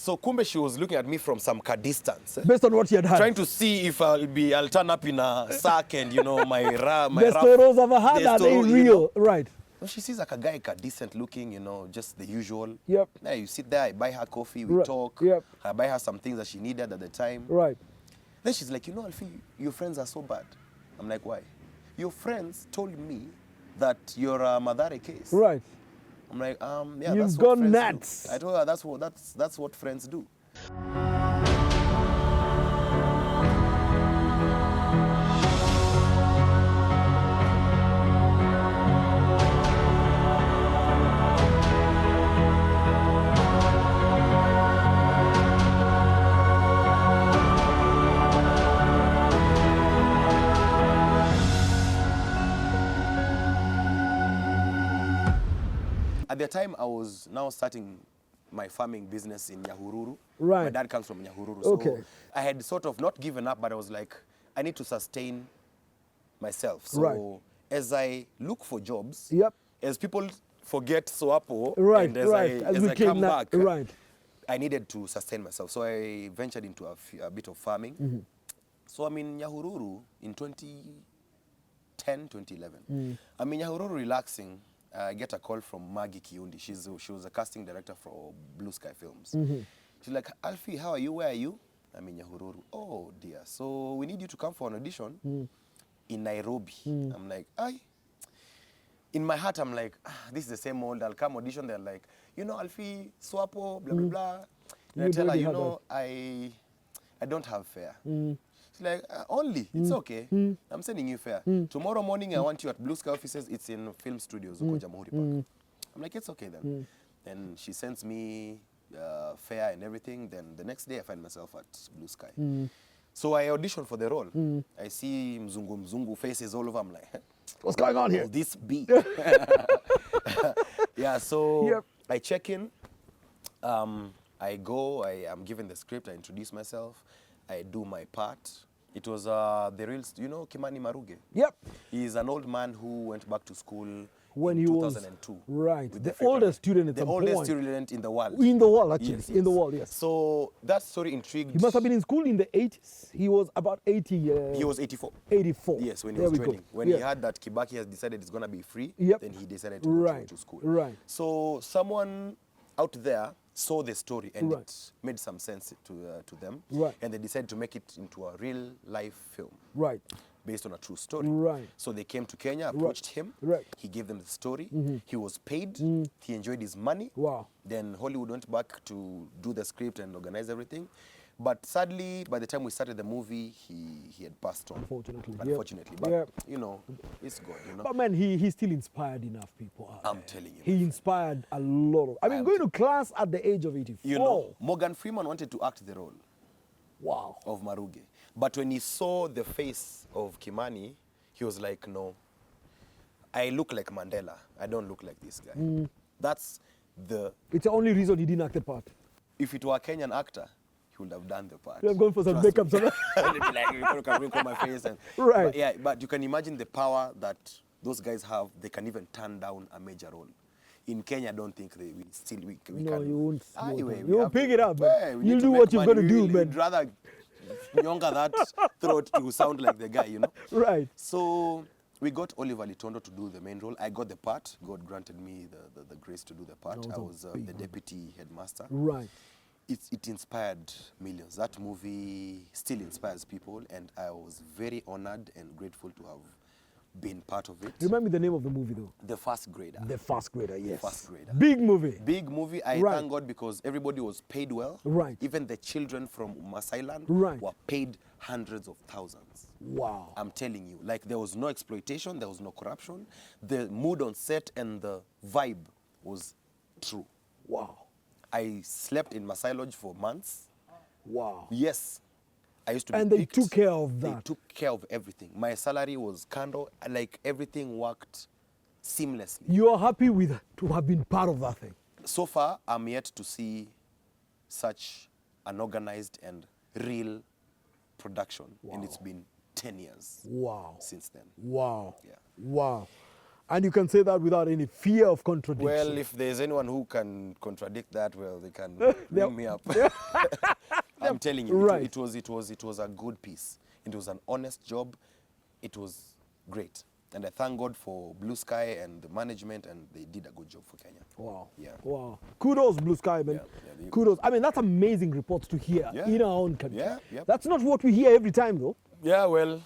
So kumbe she was looking at me from some distance. Based on what you had had. Trying to see if I'll turn up in a sack and, you know, my the stories of a hand are they real? You know? Right. So she sees like a guy, decent looking, you know, just the usual. Yep. Yeah, you sit there, I buy her coffee, we talk. Yep. I buy her some things that she needed at the time. Right. Then she's like, you know, Alfie, your friends are so bad. I'm like, why? Your friends told me that you're a Madare case. Right. I'm like, yeah, you've that's gone what friends nuts. do. I told her that's what friends do. At the time, I was now starting my farming business in Nyahururu. Right. My dad comes from Nyahururu. Okay. So I had sort of not given up, but I was like, I need to sustain myself. So right. as I look for jobs, yep. as people forget Soapo, right. and as right. I come back, right. I needed to sustain myself. So I ventured into a bit of farming. Mm-hmm. So I'm in Nyahururu in 2010, 2011. I'm in Nyahururu relaxing. I get a call from Maggie Kiundi. She was a casting director for Blue Sky Films. She's like, Alfie, how are you? Where are you? I'm in Nyahururu. Oh, dear. So we need you to come for an audition in Nairobi. I'm like, aye. In my heart, I'm like, this is the same old. I'll come audition. They're like, you know, Alfie, Swapo, blah, blah, blah. And I tell her, you know, I don't have fare. She's like, only? It's okay. I'm sending you fare. Tomorrow morning, I want you at Blue Sky offices. It's in film studios, Jamhuri Park. I'm like, it's okay then. And she sends me fare and everything. Then the next day, I find myself at Blue Sky. So I audition for the role. I see mzungu faces all over. I'm like, what's going on here? Will this be? Yeah, so I check in. I go, I am given the script, I introduce myself, I do my part. It was the real, you know, Kimani Maruge? Yep. He's an old man who went back to school when in he 2002. Was, right, the oldest student at the oldest student in the world. In the world, actually, yes, in the world, yes. So that story intrigued. He must have been in school in the 80s. He was about 80 years. He was 84. 84. Yes, when he was training. When he heard that Kibaki has decided it's going to be free, then he decided to go to school. Right. So someone out there saw the story and it made some sense to them. Right. And they decided to make it into a real life film. Right. Based on a true story. Right. So they came to Kenya, approached him. Right. He gave them the story. He was paid. He enjoyed his money. Wow. Then Hollywood went back to do the script and organize everything. But sadly, by the time we started the movie, he had passed on. Unfortunately. But, you know, it's good, you know. But, man, he still inspired enough people. I'm telling you. He inspired a lot of... I mean, going to class at the age of 84. You know, Morgan Freeman wanted to act the role. Wow. Of Maruge. But when he saw the face of Kimani, he was like, no, I look like Mandela. I don't look like this guy. That's the... It's the only reason he didn't act the part. If it were a Kenyan actor, he would have done the part. You have gone for some makeup. Like, you can wrinkle my face. And, but you can imagine the power that those guys have. They can even turn down a major role. In Kenya, I don't think we can. No, you won't. Anyway, you won't pick it up, man. You'll do what you've got to do, man. You'd rather younger that throat to sound like the guy, you know? Right. So we got Oliver Litondo to do the main role. I got the part. God granted me the grace to do the part. I was the deputy headmaster. Right. It inspired millions. That movie still inspires people, and I was very honored and grateful to have been part of it. Remind me the name of the movie, though. The First Grader. The First Grader, yes. The First Grader. Big movie. Big movie. I thank God because everybody was paid well. Right. Even the children from Masai Land were paid hundreds of thousands. Wow. I'm telling you, like there was no exploitation, there was no corruption. The mood on set and the vibe was true. Wow. I slept in Masai Lodge for months. Wow. Yes. I used to be And they picked. took care of that. They took care of everything. My salary was kando, like everything worked seamlessly. You are happy with to have been part of that thing? So far, I'm yet to see such an organized and real production. And it's been 10 years wow. since then. Wow. Yeah. Wow. And you can say that without any fear of contradiction. Well, if there's anyone who can contradict that, well, they can ring me up. I'm telling you, Right. it was a good piece. It was an honest job. It was great. And I thank God for Blue Sky and the management, and they did a good job for Kenya. Wow. Yeah. Wow. Kudos, Blue Sky, man. Yeah, Kudos. I mean, that's amazing reports to hear in our own country. Yeah, yep. That's not what we hear every time, though. Yeah, well,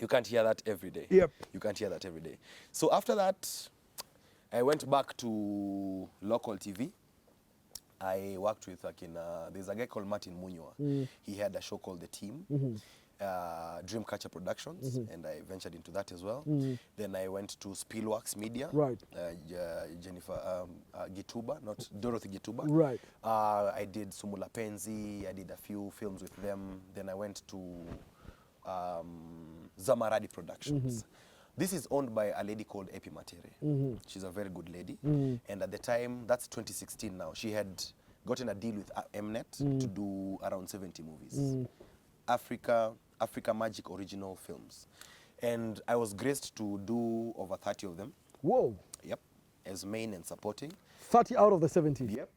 you can't hear that every day. Yep. You can't hear that every day. So after that, I went back to local TV. I worked with, there's a guy called Martin Munyua. He had a show called The Team, Dreamcatcher Productions, and I ventured into that as well. Then I went to Spielworks Media. Right. Jennifer Gituba, not Dorothy Gituba. Right. I did Sumula Penzi. I did a few films with them. Then I went to Zamaradi Productions. This is owned by a lady called Epi Matere. She's a very good lady. And at the time, that's 2016 now, she had gotten a deal with Mnet to do around 70 movies. Africa Magic original films. And I was graced to do over 30 of them. Whoa. Yep. As main and supporting. 30 out of the 70. Yep.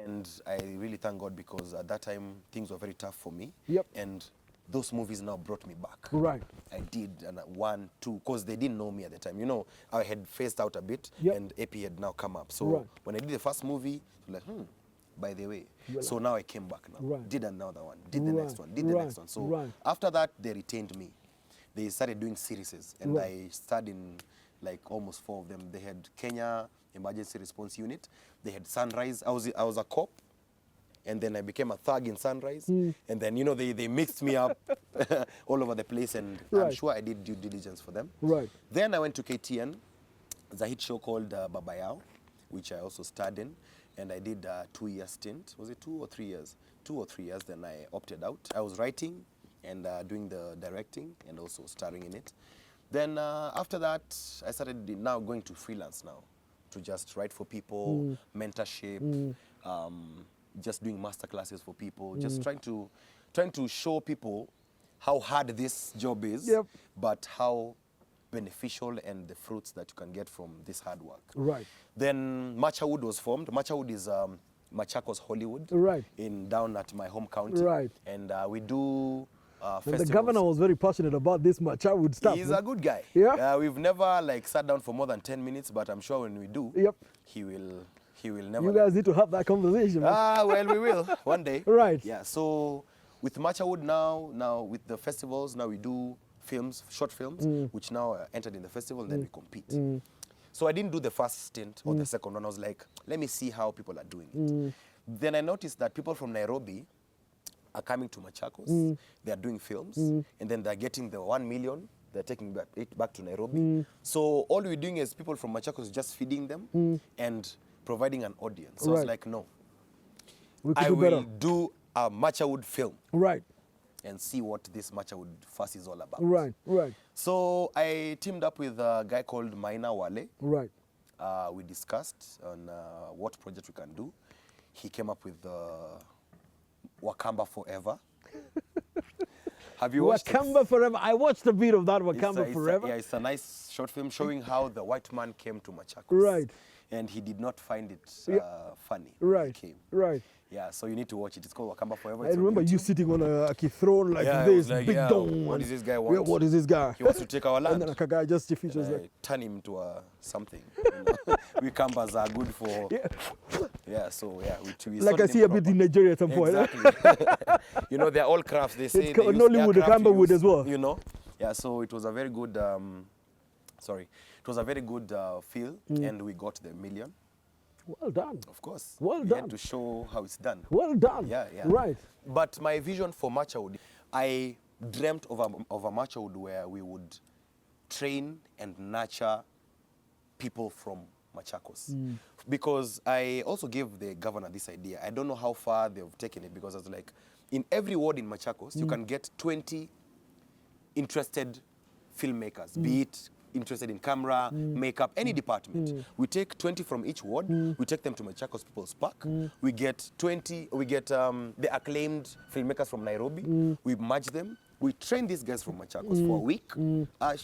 And I really thank God, because at that time, things were very tough for me. Yep. And those movies now brought me back. Right. I did one, two, because they didn't know me at the time. You know, I had phased out a bit, and AP had now come up. So when I did the first movie, like, by the way. So now I came back now. Did another one, did the next one, did the next one. So after that, they retained me. They started doing series, and I starred in like almost 4 of them. They had Kenya Emergency Response Unit. They had Sunrise. I was a cop. And then I became a thug in Sunrise. And then, you know, they mixed me up all over the place. And I'm sure I did due diligence for them. Right. Then I went to KTN. There's a hit show called Babayao, which I also starred in. And I did a 2-year stint. Was it 2 or 3 years? 2 or 3 years. Then I opted out. I was writing and doing the directing and also starring in it. Then after that, I started now going to freelance now to just write for people, mentorship, just doing master classes for people, just trying to show people how hard this job is, but how beneficial and the fruits that you can get from this hard work. Right. Then Machacowood was formed. Machacowood is Machaco's Hollywood, down at my home county. Right. And we do festivals. The governor was very passionate about this Machacowood stuff. He's a good guy. Yeah. We've never like sat down for more than 10 minutes, but I'm sure when we do, he will never. You guys need to have that conversation. Well, we will one day. Right. Yeah. So with Machacowood now with the festivals, now we do films, short films, which now are entered in the festival, and then we compete. So I didn't do the first stint or the second one. I was like, let me see how people are doing it. Then I noticed that people from Nairobi are coming to Machakos. They are doing films, and then they're getting the 1 million. They're taking it back to Nairobi. So all we're doing is people from Machakos is just feeding them and providing an audience. So I was like, no, I will do a Machacowood film. Right. And see what this Machacowood fuss is all about. Right, right. So I teamed up with a guy called Maina Wale. Right. We discussed on what project we can do. He came up with Wakamba Forever. Have you watched Wakamba Forever? I watched a bit of that Wakamba Forever. It's a nice short film showing how the white man came to Machakos. Right. And he did not find it funny. Right. He came. Right. Yeah, so you need to watch it. It's called Wakamba Forever. I remember you sitting on a throne like this, like, big dome. What does this guy want? What is this guy? He wants to take our land. And then a guy just features like, turn him to something. You know? We Kambas are good for. Yeah, so yeah. We like I see a bit in Nigeria at some point. Exactly. You know, they're all crafts. They say it's Nollywood, the Camberwood as well. You know? Yeah, so it was a very good, it was a very good feel, and we got the 1 million. Well done. Of course. Well done. We had to show how it's done. Well done. Yeah. Right. But my vision for Machacowood, I dreamt of a Machacowood where we would train and nurture people from Machakos. Because I also gave the governor this idea. I don't know how far they've taken it, because I was like, in every ward in Machakos, you can get 20 interested filmmakers, be it interested in camera, makeup, any department. We take 20 from each ward, we take them to Machakos People's Park, we get the acclaimed filmmakers from Nairobi, we merge them, We train these guys from Machakos for a week,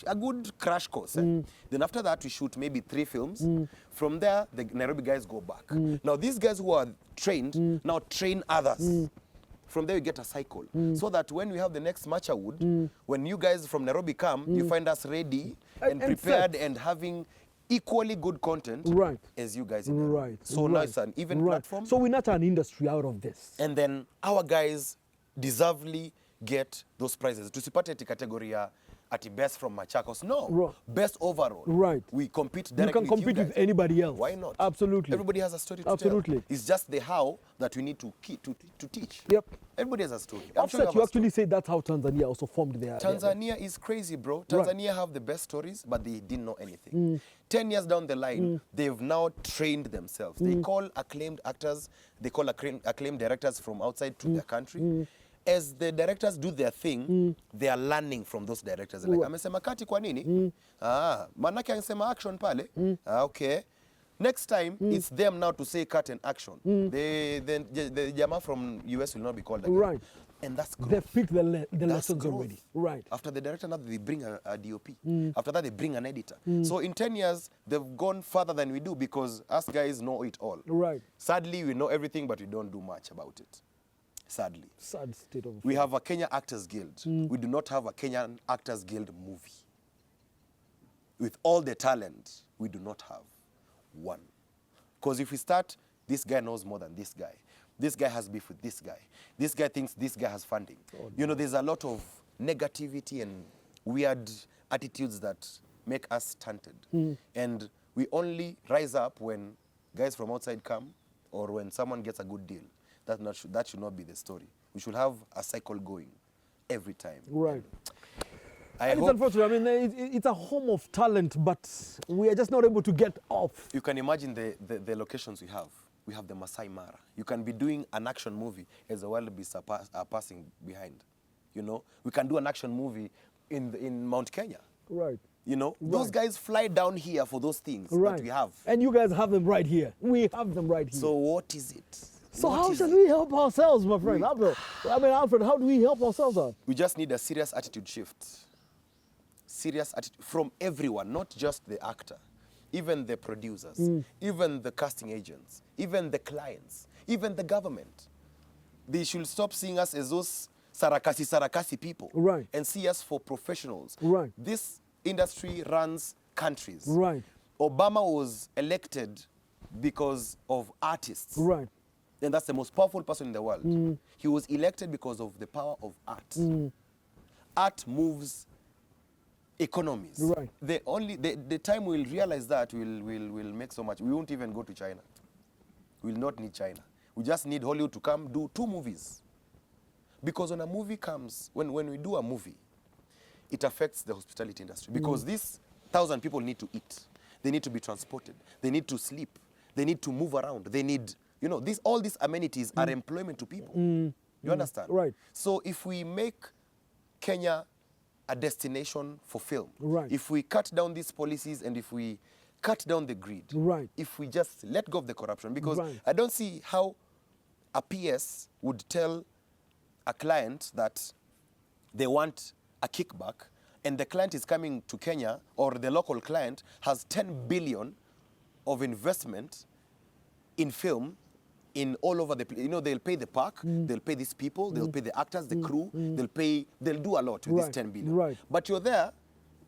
a good crash course. Then after that, we shoot maybe 3 films. From there, the Nairobi guys go back. Now, these guys who are trained now train others. From there, we get a cycle. So that when we have the next Machacowood, when you guys from Nairobi come, you find us ready and prepared and having equally good content as you guys in Nairobi. So now it's an even platform. So we not an industry out of this. And then our guys deservedly get those prizes. Tusipate ati category at best from Machakos. No. Best overall. We compete directly. You can compete with anybody else. Why not? Absolutely. Everybody has a story to tell. It's just the how that we need to teach. Yep. Everybody has a story. Alfred, you actually say that's how Tanzania also formed their... Tanzania is crazy, bro. Tanzania have the best stories, but they didn't know anything. 10 years down the line, they've now trained themselves. They call acclaimed actors, they call acclaimed directors from outside to their country. As the directors do their thing, they are learning from those directors. Like, amesema kati kwa nini? Manake amesema action pale. Okay. Next time, it's them now to say cut and action. The Jama from US will not be called again. And that's growth. They've picked the lessons already. After the director, now they bring a DOP. After that, they bring an editor. So in 10 years, they've gone further than we do because us guys know it all. Sadly, we know everything, but we don't do much about it. Sadly. Sad state of... We have a Kenya Actors Guild. We do not have a Kenyan Actors Guild movie. With all the talent, we do not have one. Because if we start, this guy knows more than this guy. This guy has beef with this guy. This guy thinks this guy has funding. You know, there's a lot of negativity and weird attitudes that make us stunted. And we only rise up when guys from outside come or when someone gets a good deal. That should not be the story. We should have a cycle going every time. It's unfortunate. I mean, it's a home of talent, but we are just not able to get off. You can imagine the locations we have. We have the Masai Mara. You can be doing an action movie as the wildebeests are passing behind. You know, we can do an action movie in Mount Kenya. You know, those guys fly down here for those things that we have. And you guys have them right here. We have them right here. So what is it? So how should we help ourselves, my friend? Alfred, how do we help ourselves out? We just need a serious attitude shift. Serious attitude from everyone, not just the actor. Even the producers, even the casting agents, even the clients, even the government. They should stop seeing us as those sarakasi people and see us for professionals. This industry runs countries. Obama was elected because of artists. And that's the most powerful person in the world. He was elected because of the power of art. Art moves economies. The time we'll realize that, we'll make so much. We won't even go to China. We'll not need China. We just need Hollywood to come do 2 movies. Because when a movie comes, when we do a movie, it affects the hospitality industry. Because these 1,000 people need to eat. They need to be transported. They need to sleep. They need to move around. They need, you know, all these amenities are employment to people. You understand? So if we make Kenya a destination for film, if we cut down these policies and if we cut down the greed, if we just let go of the corruption, because I don't see how a PS would tell a client that they want a kickback and the client is coming to Kenya, or the local client has 10 billion of investment in film in all over the place. You know, they'll pay the park, they'll pay these people, they'll pay the actors, the crew, they'll do a lot with this 10 billion. But you're there,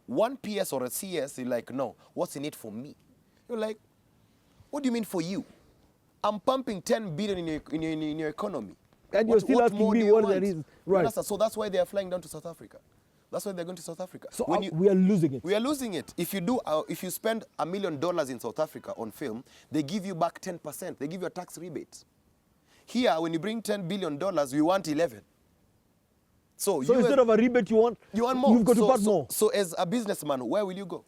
one PS or a CS, you're like, no, what's in it for me? You're like, what do you mean for you? I'm pumping 10 billion in your economy. And you're still asking me what there is. So that's why they are flying down to South Africa. That's why they're going to South Africa. So we are losing it. We are losing it. If you spend $1 million in South Africa on film, they give you back 10%. They give you a tax rebate. Here, when you bring $10 billion, we want 11. So instead of a rebate, you want more. You've got to pay more. So as a businessman, where will you go?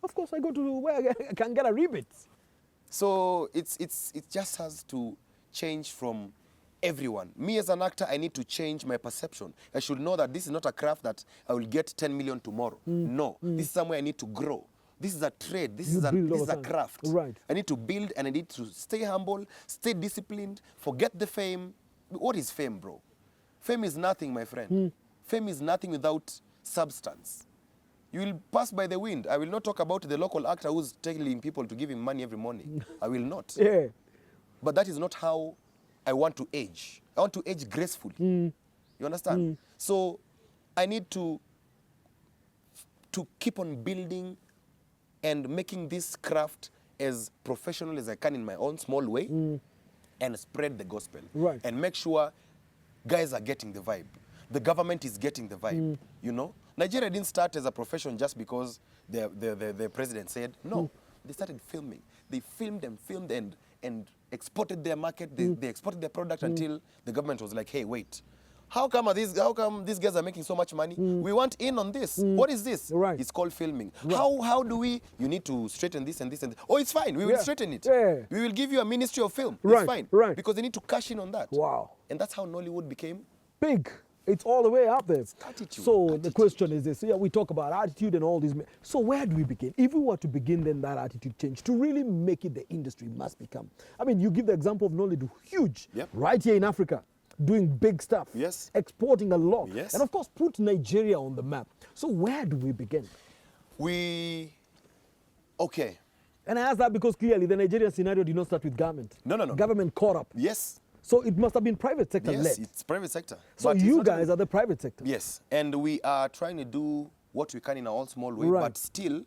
Of course, I go to where I can get a rebate. So it just has to change from everyone. Me as an actor, I need to change my perception. I should know that this is not a craft that I will get 10 million tomorrow. No, this is somewhere I need to grow. This is a trade. This is a craft. I need to build and I need to stay humble, stay disciplined, forget the fame. What is fame, bro? Fame is nothing, my friend. Fame is nothing without substance. You will pass by the wind. I will not talk about the local actor who's telling people to give him money every morning. I will not. Yeah. But that is not how I want to age. I want to age gracefully. You understand? So I need to keep on building and making this craft as professional as I can in my own small way and spread the gospel. Right. And make sure guys are getting the vibe. The government is getting the vibe, you know? Nigeria didn't start as a profession just because the president said, no. They started filming. They filmed and exported their market. They exported their product until the government was like, hey, wait. How come these guys are making so much money? We want in on this. What is this? Right. It's called filming. Right. How do we? You need to straighten this and this and this. Oh, it's fine. We will straighten it. Yeah. We will give you a ministry of film. Right. It's fine. Right. Because they need to cash in on that. Wow. And that's how Nollywood became. Big. It's all the way up there. Attitude. So the question is this. Yeah, we talk about attitude and all these. So where do we begin? If we were to begin then that attitude change to really make it the industry must become. I mean, you give the example of Nollywood, huge, right here in Africa, doing big stuff. Yes. Exporting a lot. Yes. And of course, put Nigeria on the map. So where do we begin? Okay. And I ask that because clearly the Nigerian scenario did not start with government. No. Government caught up. Yes. So it must have been private sector led. Yes, it's private sector. So But you guys are the private sector. Yes, and we are trying to do what we can in our own small way, Right. but still,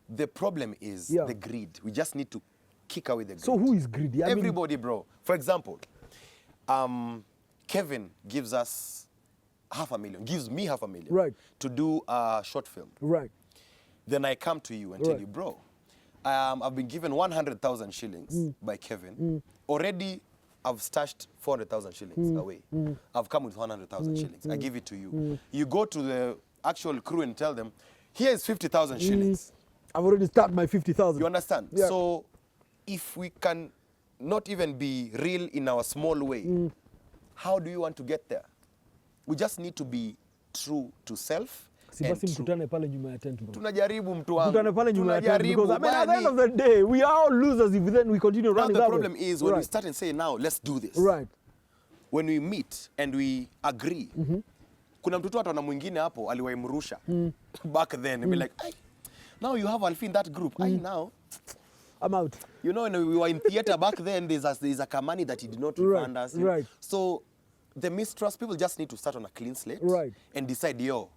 the problem is the greed. We just need to kick away the greed. So who is greedy? I mean, Everybody, bro. For example, Kevin gives us gives me $500,000 Right. to do a short film. right. Then I come to you and tell you, bro, I've been given 100,000 shillings by Kevin. Already, I've stashed 400,000 shillings away. I've come with 100,000 shillings. I give it to you. You go to the actual crew and tell them, here is 50,000 shillings. I've already started my 50,000. You understand? Yeah. So if we can not even be real in our small way, how do you want to get there? We just need to be true to self. Si basi mkutane pale nyuma ya tent, bro. Tunajaribu mtu wangu. Mkutane pale nyuma ya tent, because I mean, at the end bali. of the day, we are all losers if then we continue Now running the that problem way. is when we start and say, now let's do this. Right. When we meet and we agree, kuna mtoto hata na mwingine hapo aliwaimrusha back then and be like, ay, now you have Alfie in that group. Ay, now I'm out. you know, when we were in theater back then, there's a Kamani that he did not refund us. Right. So the mistrust, people just need to start on a clean slate Right. and decide, yo,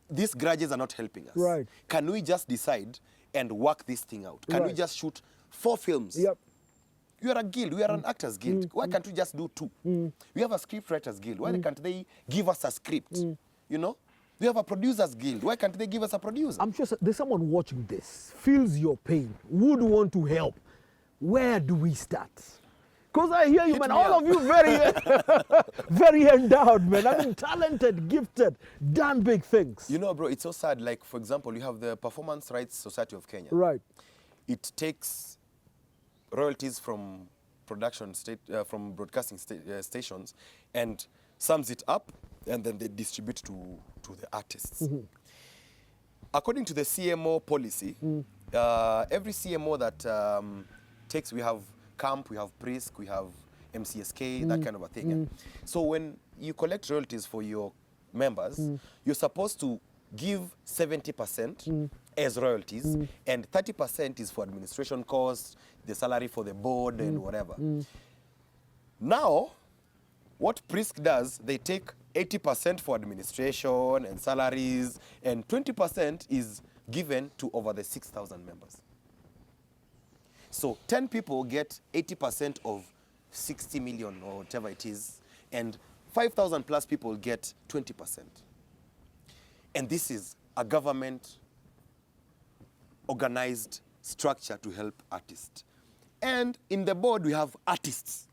these grudges are not helping us. Right. Can we just decide and work this thing out? Can we Right. just shoot 4 films? Yep. You are a guild. We are an actors guild. Why can't we just do 2? We have a script writers guild. Why can't they give us a script? You know? We have a producers guild. Why can't they give us a producer? I'm sure there's someone watching this, feels your pain, would want to help. Where do we start? Because I hear you, Hit man, me all up. of you very endowed, man. I mean, talented, gifted, done big things. You know, bro, it's so sad. Like, for example, you have the Performance Rights Society of Kenya. Right. It takes royalties from from broadcasting stations and sums it up, and then they distribute to the artists. According to the CMO policy, every CMO that we have Camp, we have Prisk, we have MCSK, that kind of a thing. So when you collect royalties for your members, you're supposed to give 70% as royalties, and 30% is for administration costs, the salary for the board, and whatever. Now, what Prisk does, they take 80% for administration and salaries, and 20% is given to over the 6,000 members. So 10 people get 80% of 60 million or whatever it is, and 5,000 plus people get 20%. And this is a government organized structure to help artists. And in the board, we have artists.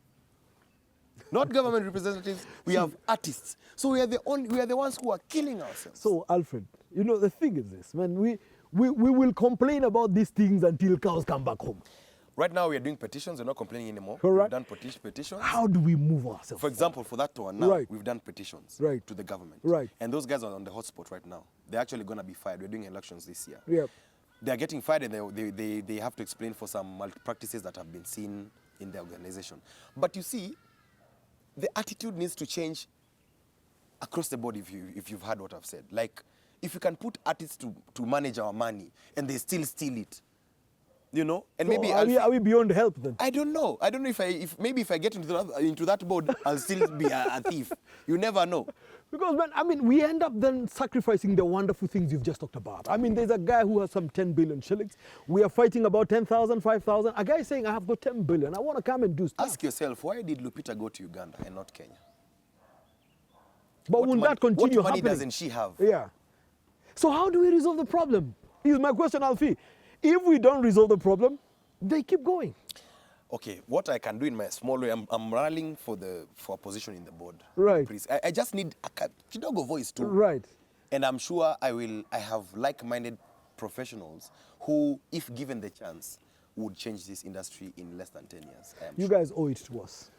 Not government representatives, we have artists. So we are the ones who are killing ourselves. So, Alfred, you know, the thing is this, man, we will complain about these things until cows come back home. Right now, we are doing petitions. We're not complaining anymore. Correct. We've done petitions. How do we move ourselves? For example, for that one now, Right. we've done petitions Right. to the government. Right. And those guys are on the hotspot right now. They're actually going to be fired. We're doing elections this year. Yep. They're getting fired, and they have to explain for some malpractices that have been seen in the organization. But you see, the attitude needs to change across the board, if you've heard what I've said, like if you can put artists to manage our money and they still steal it, you know, and So maybe are we beyond help then? I don't know. I don't know if maybe if I get into that board, I'll still be a thief. You never know. Because, man, I mean, we end up then sacrificing the wonderful things you've just talked about. I mean, there's a guy who has some 10 billion shillings. We are fighting about 10,000, 5,000. A guy is saying, I have got 10 billion. I want to come and do stuff. Ask yourself, why did Lupita go to Uganda and not Kenya? But will that continue what money happening? doesn't she have? Yeah. So how do we resolve the problem? Is my question, Alfie. If we don't resolve the problem, they keep going. Okay, what I can do in my small way, I'm rallying for a position in the board. Right. Please, I just need a kidogo voice too. Right. And I'm sure I have like-minded professionals who, if given the chance, would change this industry in less than 10 years. I am You sure. guys owe it to us.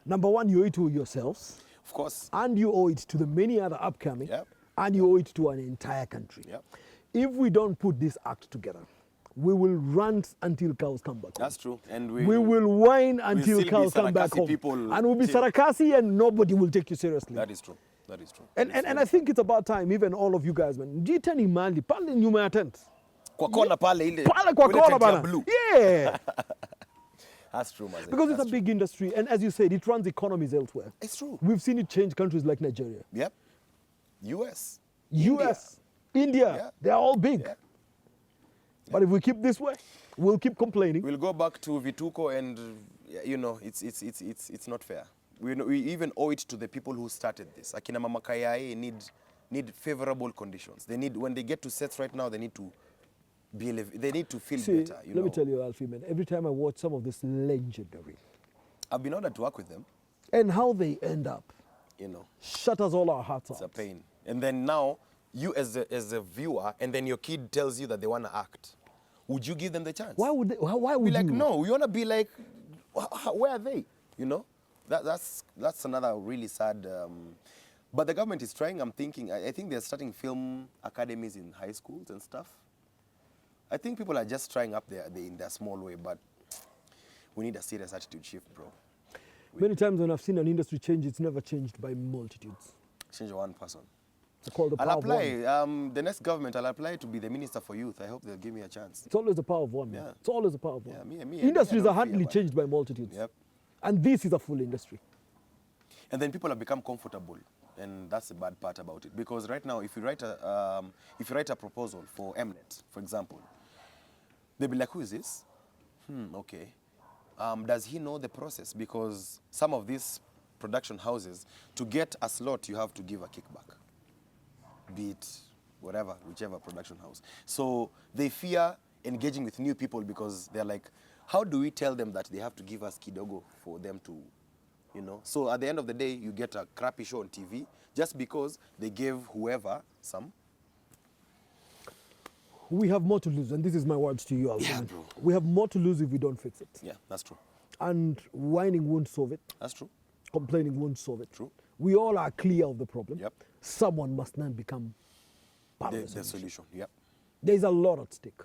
Number one, you owe it to yourselves. Of course. And you owe it to the many other upcoming. Yep. And you owe it to an entire country. Yep. If we don't put this act together, we will rant until cows come back home. That's true. And We will whine until still be cows come back Sarakasi home. people And we'll be till- Sarakasi and nobody will take you seriously. That is true. That is true. And I think it's about time, even all of you guys, man. Jitani mali, pale nyuma ya tent. Kwa kona pale ile. Pale kwa ile kona tent ya bana. blue. Yeah. That's true, Maze. Because it's That's a big industry. And as you said, it runs economies elsewhere. It's true. We've seen it change countries like Nigeria. Yep. US. US, India, Yeah. they're all big. Yeah. But if we keep this way, we'll keep complaining. We'll go back to Vituko and, you know, it's not fair. We even owe it to the people who started this. Akina Mama Kayae need favorable conditions. They need, when they get to sets right now, they need to feel See, better. let me tell you, Alfie, man, every time I watch some of this legendary I've been ordered to work with them, and how they end up, you know. shatters all our hearts It's out. a pain. And then now, you as a viewer, and then your kid tells you that they want to act. Would you give them the chance? Why would Be like, you? no, you want to be like, where are they? You know? That's another really sad... but the government is trying, I'm thinking, I think they're starting film academies in high schools and stuff. I think people are just trying up there in their small way, but we need a serious attitude shift, bro. Many times when I've seen an industry change, it's never changed by multitudes. Change one person. It's called the power I'll of one. apply, the next government, I'll apply to be the Minister for Youth. I hope they'll give me a chance. It's always the power of one, man. Yeah. It's always the power of one. Yeah, me, Industries I don't are hardly fear, man. changed by multitudes. Yep. And this is a full industry. And then people have become comfortable, and that's the bad part about it. Because right now, if you write a proposal for Mnet, for example, they'll be like, "Who is this? Okay. Does he know the process?" Because some of these production houses, to get a slot, you have to give a kickback, be it whatever, whichever production house. So they fear engaging with new people because they're like, how do we tell them that they have to give us kidogo for them to, you know? So at the end of the day, you get a crappy show on TV just because they gave whoever some. We have more to lose, and this is my words to you, Alfred. Yeah, bro. We have more to lose if we don't fix it. Yeah, that's true. And whining won't solve it. That's true. Complaining won't solve it. True. We all are clear of the problem. Yep. Someone must then become part of The solution. Yep. There's a lot at stake.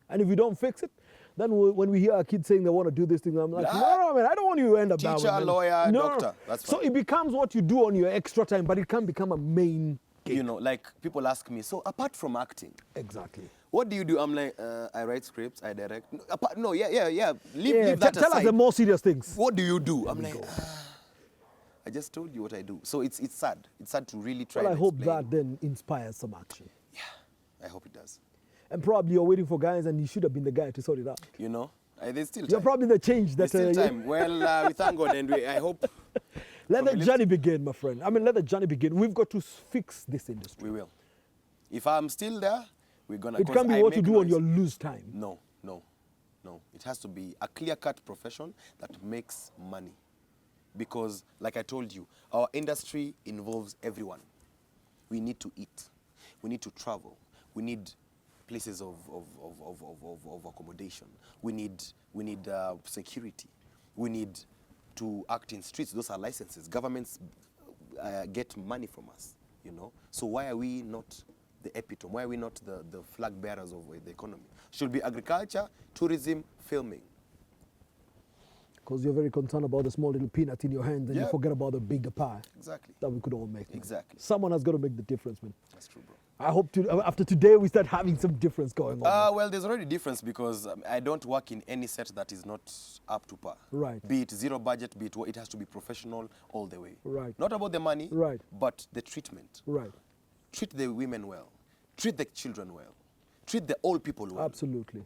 And if we don't fix it, then when we hear our kids saying they want to do this thing, I'm like, no, man, I don't want you to end up that way, Teacher, man. lawyer, No. doctor. That's So fine. it becomes what you do on your extra time, but it can become a main gig. You know, like people ask me, so apart from acting, Exactly. what do you do? I'm like, I write scripts, I direct. No, yeah. Yeah, Leave that tell us aside. the more serious things. What do you do? I'm like, I just told you what I do. So it's sad. It's sad to really try Well, I and hope explain. that then inspires some action. Yeah, I hope it does. And probably you're waiting for guys and you should have been the guy to sort it out. You know, there's still time. You're probably the change There's that... still time. Well, we thank God and I hope let the from journey begin, my friend. I mean, let the journey begin. We've got to fix this industry. we will. If I'm still there, we're going to... It can't be what you do on your loose time. No. It has to be a clear-cut profession that makes money. Because, like I told you, our industry involves everyone. We need to eat. We need to travel. We need places of accommodation. We need security. We need to act in streets. Those are licenses. Governments get money from us, you know. So why are we not the epitome? Why are we not the flag bearers of the economy? Should be agriculture, tourism, filming. Because you're very concerned about the small little peanut in your hand, and you Yeah. forget about the bigger pie Exactly. that we could all make. man. Exactly. Someone has got to make the difference, man. That's true, bro. I hope after today we start having some difference going on. man. Well, there's already difference because I don't work in any set that is not up to par. Right. Be it zero budget, be it has to be professional all the way. Right. Not about the money, Right. but the treatment. Right. Treat the women well. Treat the children well. Treat the old people well. Absolutely.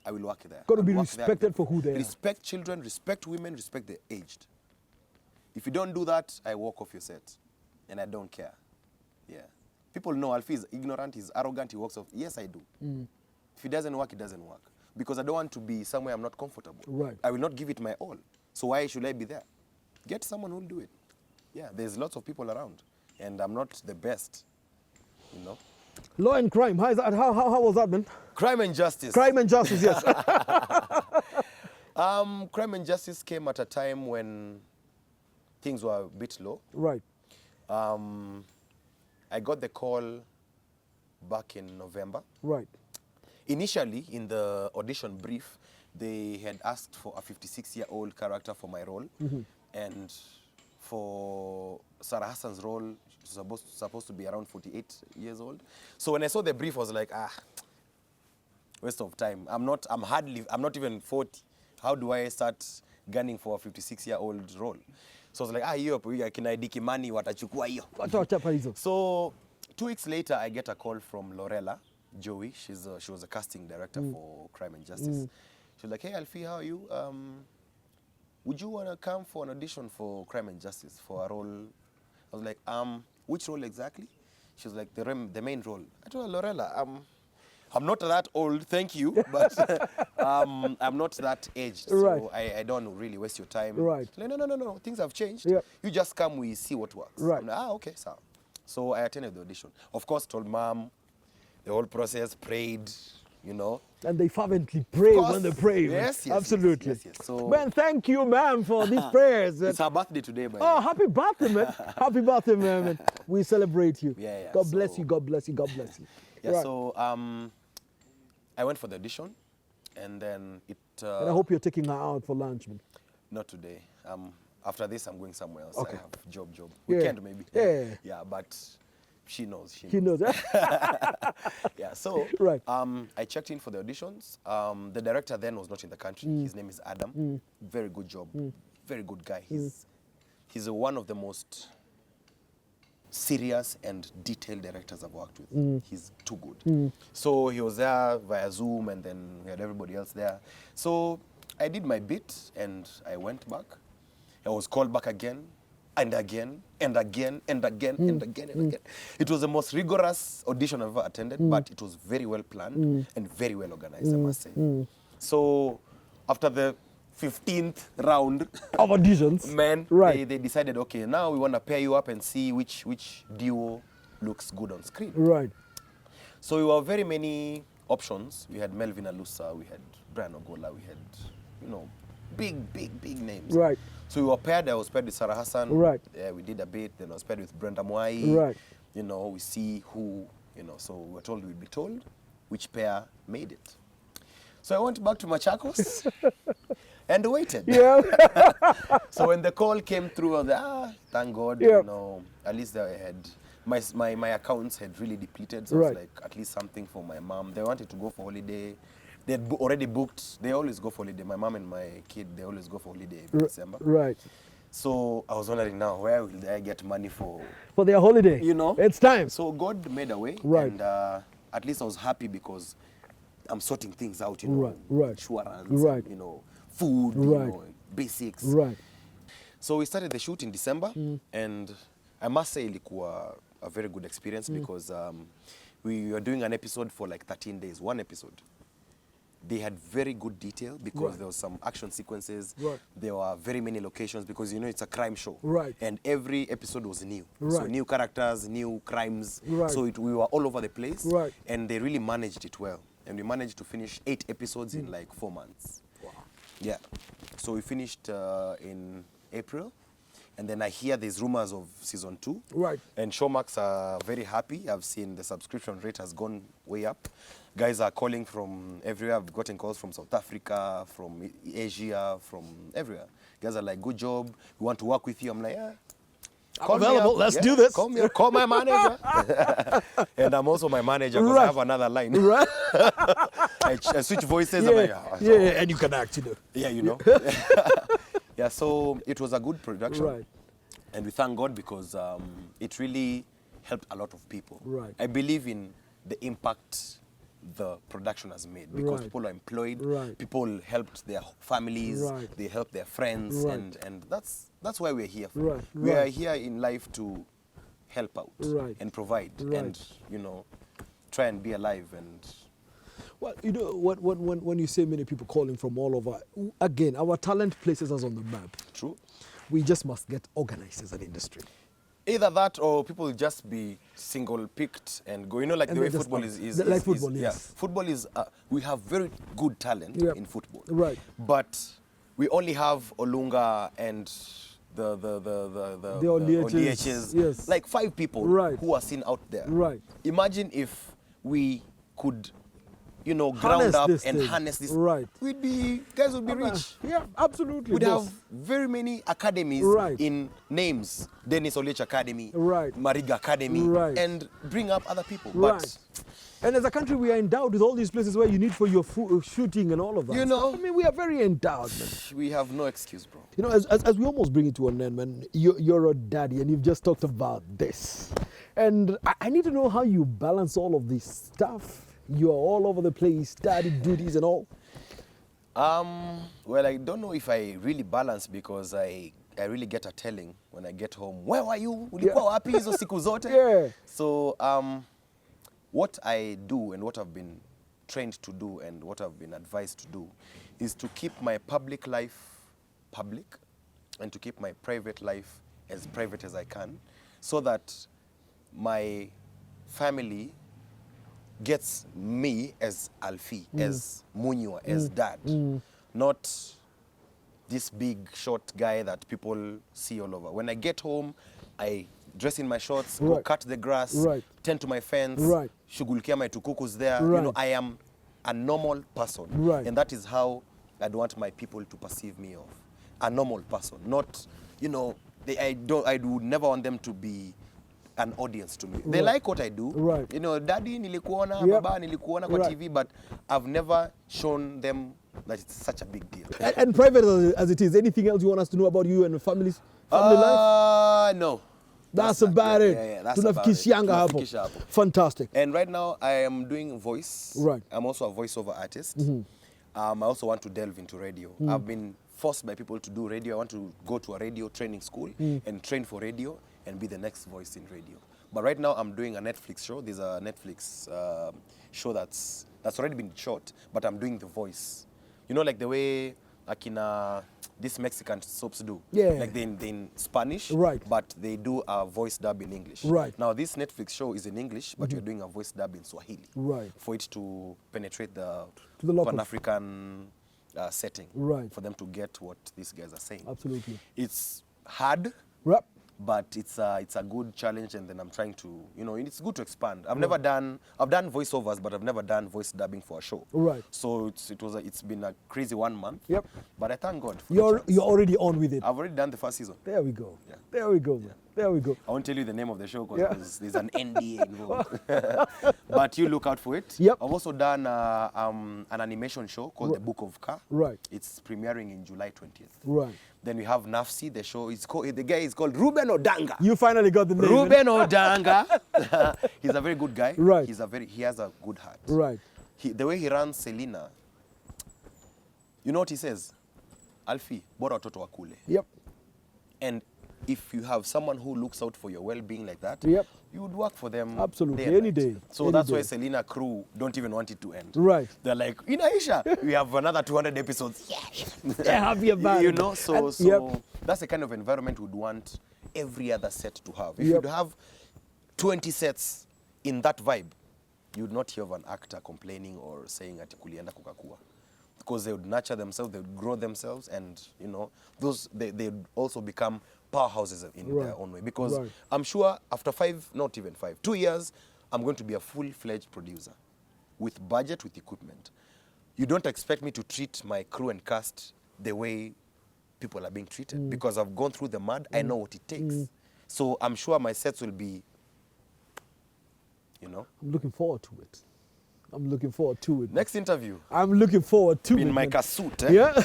I will work there. Got to I'll be work there. respected for who they are. Respect children, respect women, respect the aged. If you don't do that, I walk off your set. And I don't care. Yeah. People know Alfie is ignorant, he's arrogant, he walks off. Yes, I do. If it doesn't work, it doesn't work. Because I don't want to be somewhere I'm not comfortable. Right. I will not give it my all. So why should I be there? Get someone who will do it. Yeah, there's lots of people around. And I'm not the best, you know. Law and crime. How is that? How was that, man? Crime and justice. Crime and justice, yes. Crime and justice came at a time when things were a bit low. Right. I got the call back in November. Right. Initially, in the audition brief, they had asked for a 56-year-old character for my role. And for Sarah Hassan's role, she was supposed to be around 48 years old. So when I saw the brief, I was like, waste of time. I'm not even 40. How do I start gunning for a 56-year-old role? So I was like, hiyo kina Diki Mani watachukua hiyo. Watachapa hizo. So 2 weeks later, I get a call from Lorella Joey. She was a casting director for Crime and Justice. She was like, hey, Alfie, how are you? Would you want to come for an audition for Crime and Justice for a role? I was like, which role exactly? She was like, the main role. I told her, Lorella, I'm not that old, thank you, but I'm not that aged, Right. so I don't really waste your time. Right. Like, no, things have changed. Yeah. You just come, we see what works. Right. I'm like, okay, so I attended the audition. Of course, told mom, the whole process, prayed, you know. And they fervently pray when they pray. Man. Yes, Absolutely. Yes. So, Man, thank you, ma'am, for these prayers. it's her birthday today, by the Oh, way. happy birthday, man. Happy birthday, man. We celebrate you. Yeah, God bless so- you, God bless you, God bless you. Yeah, Right. so I went for the audition, and then it... And I hope you're taking her out for lunch, man. Not today. After this, I'm going somewhere else. Okay. I have job. Yeah. Weekend, maybe. Yeah. Yeah, but she knows. He knows. Yeah, so Right. I checked in for the auditions. The director then was not in the country. His name is Adam. Very good job. Very good guy. He's one of the most serious and detailed directors I've worked with. He's too good. So he was there via Zoom, and then we had everybody else there. So I did my bit, and I went back. I was called back again, and again, and again, and again, and again, and again. It was the most rigorous audition I've ever attended, but it was very well planned and very well organized, I must say. So after the 15th round Of auditions. man, Right. they decided, okay, now we want to pair you up and see which duo looks good on screen. Right. So we were very many options. We had Melvin Alusa, we had Brian Ogola, we had, big names. Right. So we were paired. I was paired with Sarah Hassan. Right. Yeah, we did a bit. Then I was paired with Brenda Mwai. Right. We see who, so we were told we'd be told which pair made it. So I went back to Machakos and waited. Yeah. So when the call came through, I was like, thank God, Yeah. at least I had, my accounts had really depleted. So Right. I was like, at least something for my mom. They wanted to go for holiday. They had already booked. They always go for holiday. My mom and my kid, they always go for holiday in December. Right. So I was wondering now, where will I get money for? For their holiday. It's time. So God made a way. Right. And at least I was happy because I'm sorting things out, Right. insurance, Right. food, Right. basics. Right. So we started the shoot in December, and I must say ilikuwa a very good experience because we were doing an episode for like 13 days, one episode. They had very good detail because there was some action sequences. Right. There were very many locations because it's a crime show. Right. And every episode was new. Right. So new characters, new crimes. Right. So we were all over the place. Right. And they really managed it well. And we managed to finish 8 episodes in like 4 months. Wow. Yeah. So we finished in April. And then I hear there's rumors of season 2. Right. And Showmax are very happy. I've seen the subscription rate has gone way up. Guys are calling from everywhere. I've gotten calls from South Africa, from Asia, from everywhere. Guys are like, good job. We want to work with you. I'm like, yeah. I'm available. Let's do this. Call me up. Call my manager. And I'm also my manager because I have another line. Right. I switch voices. Yeah, I'm like, and you can act, you know. Yeah, you know. Yeah, so it was a good production. Right. And we thank God because it really helped a lot of people. Right. I believe in the impact the production has made because people are employed, people helped their families, they helped their friends, and that's why we're here for. We are here in life to help out and provide and, you know, try and be alive. And well, you know, when you say many people calling from all over, again, our talent places us on the map. True. We just must get organized as an industry. Either that or people will just be single-picked and go. You know, like the way football is like football, yes. Yeah, football is, we have very good talent in football. Right. But we only have Olunga and the Oliaches, yes. like 5 people who are seen out there. Right. Imagine if we could, you know, ground up and harness this. Right. Guys would be rich. Yeah, absolutely. We'd have very many academies in names. Dennis Oliech Academy, Mariga Academy, and bring up other people. But and as a country, we are endowed with all these places where you need for your shooting and all of that. You know, I mean, we are very endowed, man. We have no excuse, bro. You know, as we almost bring it to an end, man, you're a daddy and you've just talked about this. And I need to know how you balance all of this stuff. You're all over the place, daddy duties and all. Well, I don't know if I really balance because I really get a telling when I get home. Where were you? Ulikuwa wapi hizo siku zote? Yeah. So, what I do and what I've been trained to do and what I've been advised to do is to keep my public life public and to keep my private life as private as I can so that my family gets me as Alfie, as Munyua, as dad. Not this big, short guy that people see all over. When I get home, I dress in my shorts, go cut the grass, tend to my fence, shughulikia my tukukus there. You know, I am a normal person. And that is how I'd want my people to perceive me of. A normal person. Not, you know, I would never want them to be an audience to me. They like what I do. You know, daddy nilikuona, baba nilikuona kwa TV, but I've never shown them that it's such a big deal. And private as it is, anything else you want us to know about you and family life? No. That's about it. Yeah, that's about it. Hapo. Fantastic. And right now I am doing voice. I'm also a voiceover artist. I also want to delve into radio. I've been forced by people to do radio. I want to go to a radio training school and train for radio and be the next voice in radio. But right now I'm doing a Netflix show. There's a Netflix show that's already been shot, but I'm doing the voice. You know, like the way these Mexican soaps do. Like they in Spanish, but they do a voice dub in English. Now this Netflix show is in English, but you're doing a voice dub in Swahili. For it to penetrate the Pan-African setting. For them to get what these guys are saying. Absolutely. It's hard. But it's a good challenge, and then I'm trying to, you know, it's good to expand. I've done voiceovers, but I've never done voice dubbing for a show. So it's been a crazy 1 month. But I thank God for you're already on with it. I've already done the first season. There we go. There we go. There we go. I won't tell you the name of the show because there's an NDA involved. But you look out for it. I've also done an animation show called The Book of Ka. It's premiering in July 20th. Then we have Nafsi, the show. The guy is called Ruben Odanga. You finally got the name. Ruben Odanga. He's a very good guy. He has a good heart. The way he runs Selena, you know what he says? Alfie, bora watoto wakule. And if you have someone who looks out for your well-being like that, you would work for them. Absolutely, any day. So that's why Selena crew don't even want it to end. They're like, Inaisha, we have another 200 episodes. They're happy about it. You know, so that's the kind of environment we'd want every other set to have. If you'd have 20 sets in that vibe, you'd not hear of an actor complaining or saying ati kulienda kukakua. Because they would nurture themselves, they would grow themselves, and, you know, they would also become powerhouses in their own way. Because I'm sure after 2 years, I'm going to be a full-fledged producer. with budget, with equipment. You don't expect me to treat my crew and cast the way people are being treated because I've gone through the mud. I know what it takes. So I'm sure my sets will be, you know. I'm looking forward to it. I'm looking forward to it. Next interview. I'm looking forward to it. In my suit, eh? Yeah.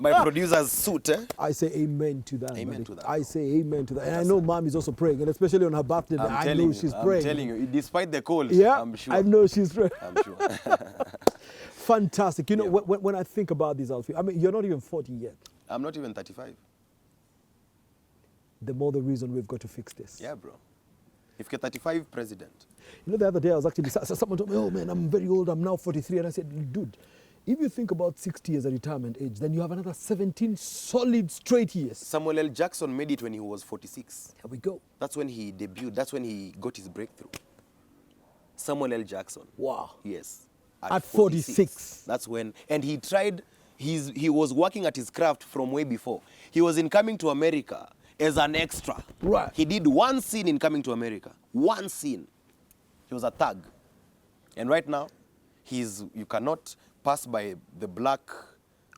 My producer's suit, eh? I say amen to that. Amen buddy. to that. I say amen to that. And I know mom is also praying, and especially on her birthday, I know she's praying. I'm telling you, despite the cold, Yeah, I'm sure. I know she's praying. I'm sure. Fantastic. You know, when I think about this, Alfie, I mean, you're not even 40 yet. I'm not even 35. The more the reason we've got to fix this. Yeah, bro. If you're 35, president. You know, the other day I was actually, someone told me, oh man, I'm very old, I'm now 43. And I said, dude, if you think about 60 as a retirement age, then you have another 17 solid straight years. Samuel L. Jackson made it when he was 46. Here we go. That's when he debuted. That's when he got his breakthrough. Samuel L. Jackson. Wow. Yes. At 46. That's when, and he tried, he was working at his craft from way before. He was in Coming to America as an extra. Right. He did one scene in Coming to America. One scene. He was a thug. And right now, you cannot pass by the black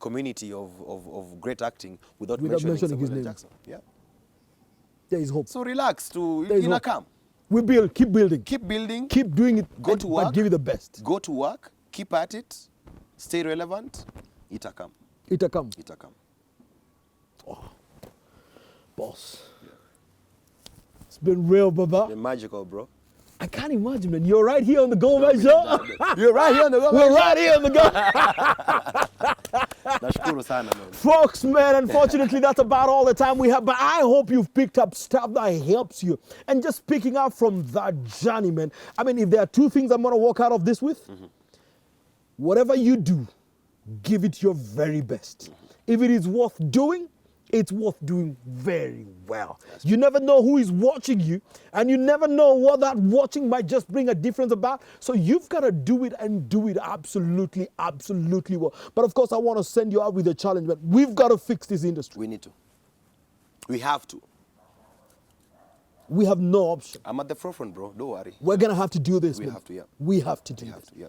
community of great acting without mentioning his Samuel L. name. Jackson. Yeah. There is hope. So relax, There is in a hope. calm. We build, keep building. Keep building. Keep doing it. Go to work. But give it the best. Go to work. Keep at it. Stay relevant. It'll come. It'll come. It'll come. Oh. Boss. Yeah. It's been real, Baba. You're magical, bro. I can't imagine, man. You're right here on the Goldmine show. You're right here on the Goldmine We're right here on the Nashukuru sana, man. Folks, man, unfortunately, that's about all the time we have. But I hope you've picked up stuff that helps you. And just picking up from that journey, man. I mean, if there are two things I'm going to walk out of this with, whatever you do, give it your very best. If it is worth doing, it's worth doing very well. You never know who is watching you, and you never know what that watching might just bring a difference about. So you've got to do it and do it absolutely, absolutely well. But of course, I want to send you out with a challenge, but we've got to fix this industry. We need to. We have to. We have no option. I'm at the forefront, bro. Don't worry. We're going to have to do this, We man. have to, yeah. We have to do We this. have to, yeah.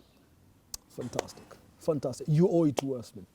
Fantastic. Fantastic. You owe it to us, man.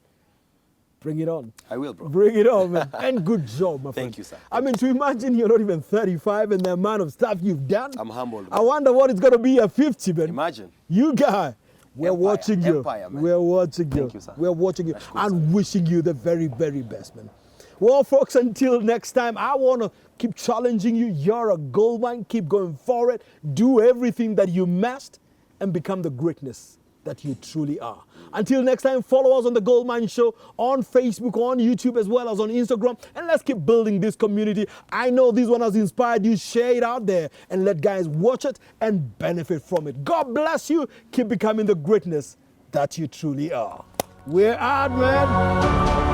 Bring it on. I will, bro. Bring it on, man. And good job, my friend. Thank you, sir. I mean, to imagine you're not even 35 and the amount of stuff you've done. I'm humbled, I man. wonder what it's going to be at 50, man. Imagine. You guy, we're Empire, watching you. empire, man. We're watching you. Thank you, sir. We're watching you That's cool, and wishing you the very, very best, man. Well, folks, until next time, I want to keep challenging you. You're a goldmine. Keep going forward. Do everything that you must and become the greatness that you truly are. Until next time, follow us on The Goldmine Show on Facebook, on YouTube, as well as on Instagram. And let's keep building this community. I know this one has inspired you. Share it out there and let guys watch it and benefit from it. God bless you. Keep becoming the greatness that you truly are. We're out, man.